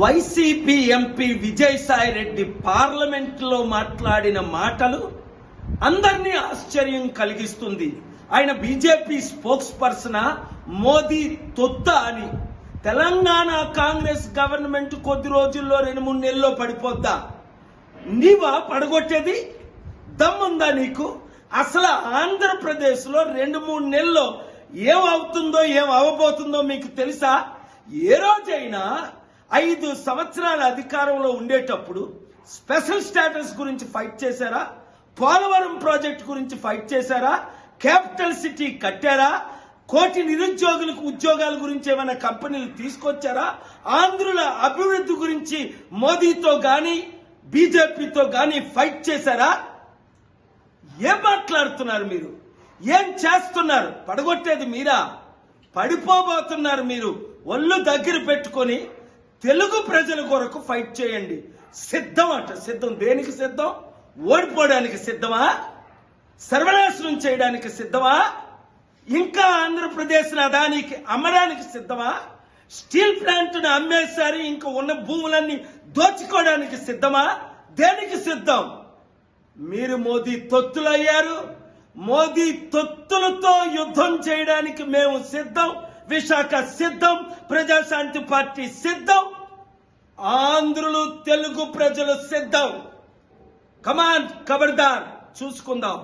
YCP MP Vijayasai Reddy పార్లమెంట్లో మాట్లాడిన మాటలు అందరినీ ఆశ్చర్యం కలిగిస్తుంది. ఆయన బీజేపీ స్పోక్స్ పర్సన్ మోదీ తొత్త అని. తెలంగాణ కాంగ్రెస్ గవర్నమెంట్ కొద్ది రోజుల్లో 2-3 నెలల్లో పడిపోద్దా? నీవా పడగొట్టేది? దమ్ముందా నీకు? అసలు ఆంధ్రప్రదేశ్లో 2-3 నెలల్లో ఏమవుతుందో ఏం అవ్వబోతుందో మీకు తెలుసా? ఏ రోజైనా 5 సంవత్సరాల అధికారంలో ఉండేటప్పుడు స్పెషల్ స్టేటస్ గురించి ఫైట్ చేశారా? పోలవరం ప్రాజెక్ట్ గురించి ఫైట్ చేశారా? క్యాపిటల్ సిటీ కట్టారా? 1 కోటి నిరుద్యోగులకు ఉద్యోగాల గురించి ఏమైనా కంపెనీలు తీసుకొచ్చారా? ఆంధ్రుల అభివృద్ధి గురించి మోదీతో గాని బీజేపీతో గాని ఫైట్ చేశారా? ఏం మాట్లాడుతున్నారు మీరు? ఏం చేస్తున్నారు? పడగొట్టేది మీరా? పడిపోబోతున్నారు మీరు. ఒళ్ళు దగ్గర పెట్టుకొని తెలుగు ప్రజల కొరకు ఫైట్ చేయండి. సిద్ధం అట. సిద్ధం దేనికి సిద్ధం? ఓడిపోవడానికి సిద్ధమా? సర్వనాశనం చేయడానికి సిద్ధమా? ఇంకా ఆంధ్రప్రదేశ్ అదానికి అమ్మడానికి సిద్ధమా? స్టీల్ ప్లాంట్ను అమ్మేశారు, ఇంకా ఉన్న భూములన్నీ దోచుకోవడానికి సిద్ధమా? దేనికి సిద్ధం? మీరు మోదీ తొత్తులయ్యారు. మోదీ తొత్తులతో యుద్ధం చేయడానికి మేము సిద్ధం. విశాఖ సిద్ధం. ప్రజాశాంతి పార్టీ సిద్ధం. ఆంధ్రులు తెలుగు ప్రజలు సిద్ధం. కమాన్, ఖబర్దార్, చూసుకుందాం.